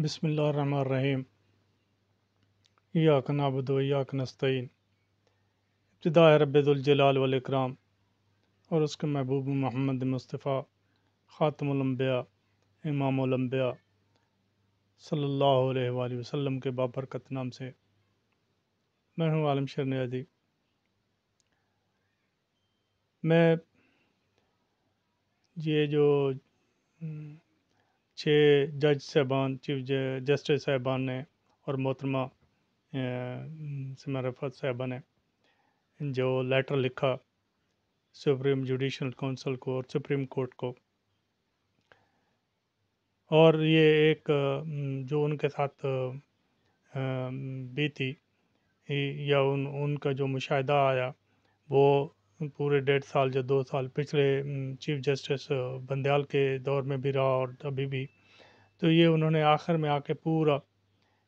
بسم اللہ الرحمن الرحیم۔ ایاک نعبد و ایاک نستعین۔ ابتداء رب ذوالجلال والاکرام اور اس کے محبوب محمد مصطفیٰ خاتم الانبیاء امام الانبیاء صلی اللہ علیہ وآلہ وسلم کے بابرکت نام سے میں ہوں عالم شیر نیازی۔ میں یہ جو 6 جج صاحبان چیف جسٹس صاحبان نے اور محترمہ سمر رفعت صاحبہ نے جو لیٹر لکھا سپریم جوڈیشل کونسل کو اور سپریم کورٹ کو، اور یہ ایک جو ان کے ساتھ بیتی یا ان کا جو مشاہدہ آیا وہ پورے 1.5 سال یا 2 سال پچھلے چیف جسٹس بندیال کے دور میں بھی رہا اور ابھی بھی، تو یہ انہوں نے آخر میں آ کے پورا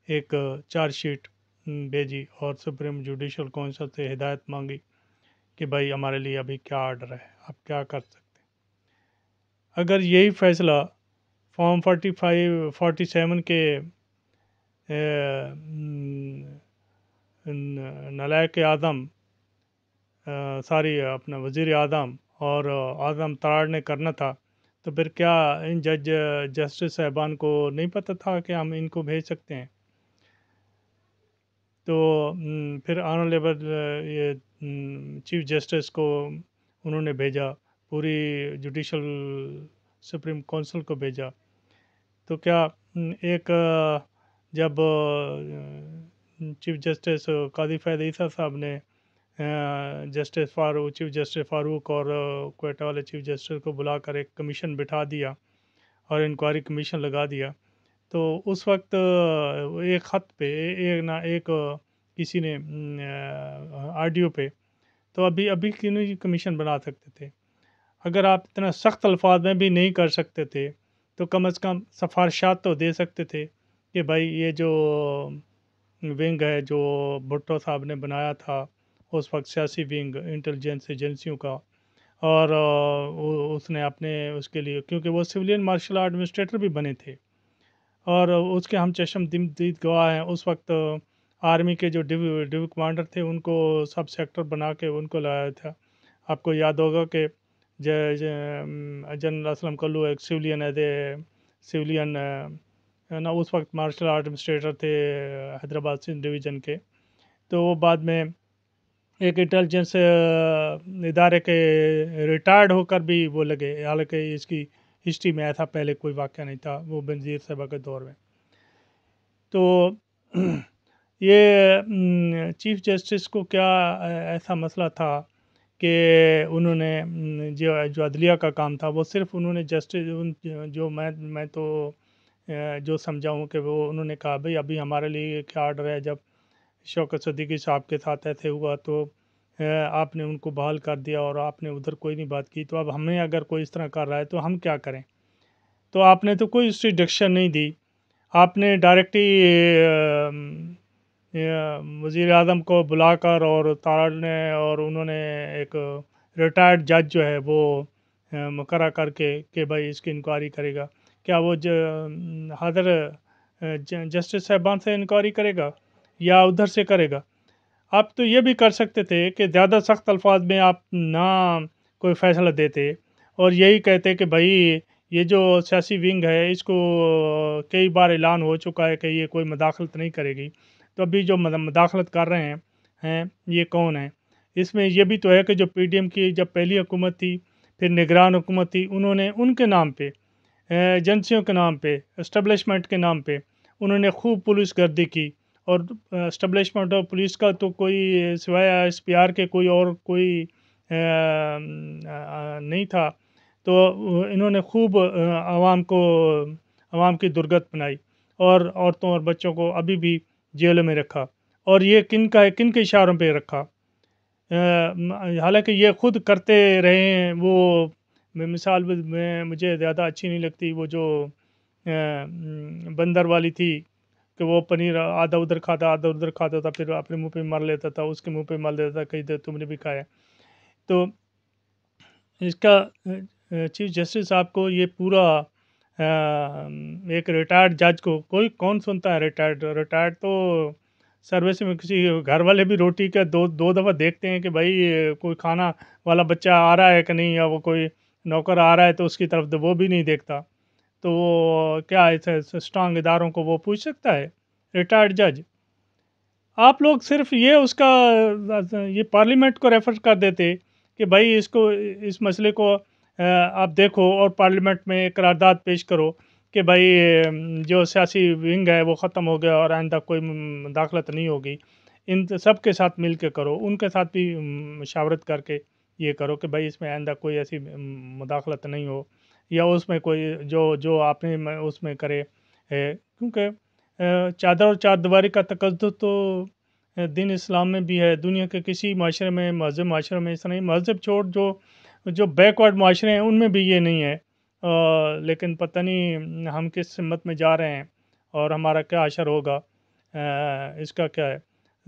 ایک چارج شیٹ بھیجی اور سپریم جوڈیشل کونسل سے ہدایت مانگی کہ بھائی ہمارے لیے ابھی کیا آرڈر ہے، آپ کیا کر سکتے ہیں۔ اگر یہی فیصلہ فارم 47 کے نلائق اعظم اپنا وزیر اعظم اور اعظم تراڑ نے کرنا تھا، تو پھر کیا ان جسٹس صاحبان کو نہیں پتہ تھا کہ ہم ان کو بھیج سکتے ہیں؟ تو پھر آنریبل یہ چیف جسٹس کو انہوں نے بھیجا، پوری جوڈیشل سپریم کونسل کو بھیجا، تو کیا ایک جب چیف جسٹس قاضی فیض عیسیٰ صاحب نے چیف جسٹس فاروق اور کوئٹہ والے چیف جسٹس کو بلا کر ایک کمیشن بٹھا دیا اور انکوائری کمیشن لگا دیا، تو اس وقت ایک خط پہ ایک کسی نے آڈیو پہ، تو ابھی کیوں نہیں کمیشن بنا سکتے تھے؟ اگر آپ اتنا سخت الفاظ میں بھی نہیں کر سکتے تھے تو کم از کم سفارشات تو دے سکتے تھے کہ بھائی یہ جو ونگ ہے جو بھٹو صاحب نے بنایا تھا اس وقت، سیاسی ونگ انٹیلیجنس ایجنسیوں کا، اور اس نے اس کے لیے، کیونکہ وہ سویلین مارشل آرٹ ایڈمنسٹریٹر بھی بنے تھے اور اس کے ہم چشم دید گواہ ہیں، اس وقت آرمی کے جو ڈیو کمانڈر تھے ان کو سب سیکٹر بنا کے ان کو لایا تھا۔ آپ کو یاد ہوگا کہ جنرل اسلم کلو ایک سویلین اس وقت مارشل آرٹ ایڈمنسٹریٹر تھے حیدرآباد سندھ ڈویژن کے، تو وہ بعد میں ایک انٹیلیجنس ادارے کے ریٹائرڈ ہو کر بھی وہ لگے، حالانکہ اس کی ہسٹری میں ایسا پہلے کوئی واقعہ نہیں تھا وہ بنظیر صاحبہ کے دور میں۔ تو یہ چیف جسٹس کو کیا ایسا مسئلہ تھا کہ انہوں نے جو عدلیہ کا کام تھا وہ صرف انہوں نے جو میں تو جو سمجھا ہوں کہ وہ انہوں نے کہا بھئی ابھی ہمارے لیے کیا آرڈر ہے، جب شوکت صدیقی صاحب کے ساتھ ایسے ہوا تو آپ نے ان کو بحال کر دیا اور آپ نے ادھر کوئی نہیں بات کی، تو اب ہمیں اگر کوئی اس طرح کر رہا ہے تو ہم کیا کریں؟ تو آپ نے تو کوئی ریسٹرکشن نہیں دی، آپ نے ڈائریکٹلی وزیر اعظم کو بلا کر اور تاراڑ نے اور انہوں نے ایک ریٹائرڈ جج جو ہے وہ مقرر کر کے کہ بھائی اس کی انکوائری کرے گا۔ کیا وہ حاضر جسٹس صاحبان سے انکوائری کرے گا یا ادھر سے کرے گا؟ آپ تو یہ بھی کر سکتے تھے کہ زیادہ سخت الفاظ میں آپ نہ کوئی فیصلہ دیتے اور یہی کہتے کہ بھائی یہ جو سیاسی ونگ ہے اس کو کئی بار اعلان ہو چکا ہے کہ یہ کوئی مداخلت نہیں کرے گی، تو ابھی جو مداخلت کر رہے ہیں یہ کون ہیں؟ اس میں یہ بھی تو ہے کہ جو پی ڈی ایم کی جب پہلی حکومت تھی، پھر نگران حکومت تھی، انہوں نے ان کے نام پہ، ایجنسیوں کے نام پہ، اسٹیبلشمنٹ کے نام پہ انہوں نے خوب پولیس گردی کی، اور اسٹیبلشمنٹ اور پولیس کا تو کوئی سوائے ایس پی آر کے کوئی اور کوئی نہیں تھا، تو انہوں نے خوب عوام کی درگت بنائی اور عورتوں اور بچوں کو ابھی بھی جیلوں میں رکھا، اور یہ کن کے اشاروں پہ رکھا؟ حالانکہ یہ خود کرتے رہے ہیں۔ وہ مثال میں مجھے زیادہ اچھی نہیں لگتی، وہ جو بندر والی تھی کہ وہ پنیر آدھا ادھر کھاتا تھا، پھر اپنے منہ پہ مار لیتا تھا، اس کے منہ پہ مار لیتا تھا، کہیں دیر تم نے بھی کھایا۔ تو اس کا چیف جسٹس صاحب کو یہ پورا ایک ریٹائرڈ جج کو کوئی کون سنتا ہے؟ ریٹائرڈ تو سروس میں کسی گھر والے بھی روٹی کا دو دو دفعہ دیکھتے ہیں کہ بھائی کوئی کھانا والا بچہ آ رہا ہے کہ نہیں، یا وہ کوئی نوکر آ رہا ہے تو اس کی طرف وہ بھی نہیں دیکھتا. تو وہ کیا ایسے اسٹرانگ اداروں کو وہ پوچھ سکتا ہے ریٹائرڈ جج؟ آپ لوگ صرف یہ اس کا یہ پارلیمنٹ کو ریفر کر دیتے کہ بھائی اس کو، اس مسئلے کو آپ دیکھو اور پارلیمنٹ میں قرارداد پیش کرو کہ بھائی جو سیاسی ونگ ہے وہ ختم ہو گیا اور آئندہ کوئی مداخلت نہیں ہوگی. ان سب کے ساتھ مل کے کرو، ان کے ساتھ بھی مشاورت کر کے یہ کرو کہ بھائی اس میں آئندہ کوئی ایسی مداخلت نہیں ہو، یا اس میں کوئی جو آپ نے اس میں کرے. کیونکہ چادر اور چار دیواری کا تقدس تو دین اسلام میں بھی ہے. دنیا کے کسی معاشرے میں، مہذب معاشرے میں اس نہیں. مہذب چھوڑ، جو بیکورڈ معاشرے ہیں ان میں بھی یہ نہیں ہے. لیکن پتہ نہیں ہم کس سمت میں جا رہے ہیں اور ہمارا کیا اشر ہوگا. اس کا کیا ہے؟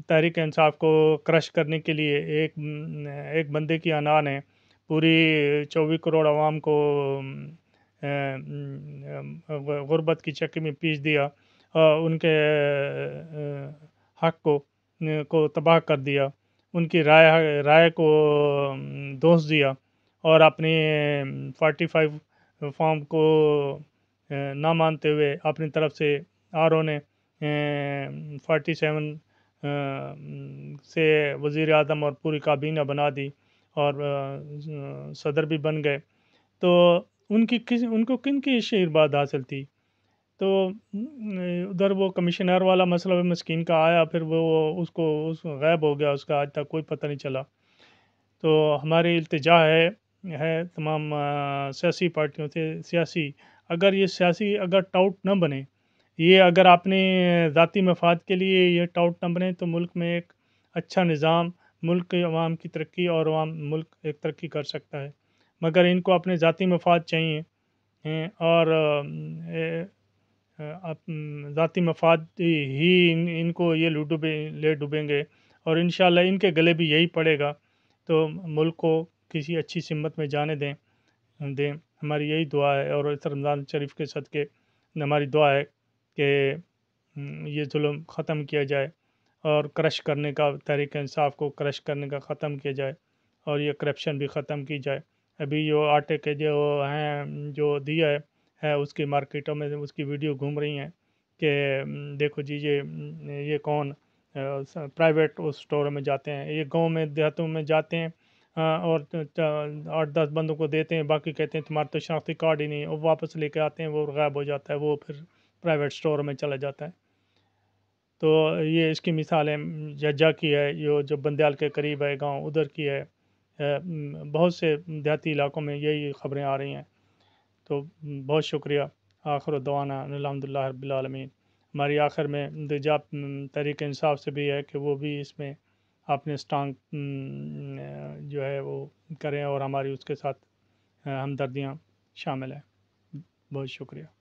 تحریک انصاف کو کرش کرنے کے لیے ایک بندے کی انا نے پوری 24 کروڑ عوام کو غربت کی چکی میں پیس دیا، ان کے حق کو تباہ کر دیا، ان کی رائے کو دوش دیا، اور اپنی 45 فارم کو نہ مانتے ہوئے اپنی طرف سے آر او نے 47 سے وزیر اعظم اور پوری کابینہ بنا دی اور صدر بھی بن گئے. تو ان کو کن کی آشیرواد حاصل تھی؟ تو ادھر وہ کمشنر والا مسئلہ بھی مسکین کا آیا، پھر اس کو غائب ہو گیا، اس کا آج تک کوئی پتہ نہیں چلا. تو ہماری التجا ہے تمام سیاسی پارٹیوں سے، اگر اگر ٹاؤٹ نہ بنے، یہ اگر اپنے ذاتی مفاد کے لیے یہ ٹاؤٹ نہ بنے، تو ملک میں ایک اچھا نظام، ملک کے عوام کی ترقی اور ملک ایک ترقی کر سکتا ہے. مگر ان کو اپنے ذاتی مفاد چاہیے، اور ذاتی مفاد ہی ان کو یہ لے ڈوبیں گے، اور انشاءاللہ ان کے گلے بھی یہی پڑے گا. تو ملک کو کسی اچھی سمت میں جانے دیں. ہماری یہی دعا ہے، اور اس رمضان شریف کے صدقے ہماری دعا ہے کہ یہ ظلم ختم کیا جائے، اور کرش کرنے کا، تحریک انصاف کو کرش کرنے کا ختم کیا جائے، اور یہ کرپشن بھی ختم کی جائے. ابھی جو آٹے کے جو ہیں، جو دیا ہے اس کی مارکیٹوں میں اس کی ویڈیو گھوم رہی ہیں کہ دیکھو جی یہ کون پرائیویٹ اسٹور میں جاتے ہیں، یہ گاؤں میں دیہاتوں میں جاتے ہیں اور 8-10 بندوں کو دیتے ہیں، باقی کہتے ہیں تمہارا تو شناختی کارڈ ہی نہیں، اور واپس لے کے آتے ہیں، وہ غائب ہو جاتا ہے، وہ پھر پرائیویٹ اسٹور میں چلا جاتا ہے. تو یہ اس کی مثال ہے ججا کی ہے، جو بندیال کے قریب ہے گاؤں، ادھر کی ہے. بہت سے دیہاتی علاقوں میں یہی خبریں آ رہی ہیں. تو بہت شکریہ. آخر دعوانا الحمدللہ رب العالمین. ہماری آخر میں التجا تحریک انصاف سے بھی ہے کہ وہ بھی اس میں اپنے اسٹانگ جو ہے وہ کریں، اور ہماری اس کے ساتھ ہمدردیاں شامل ہیں. بہت شکریہ.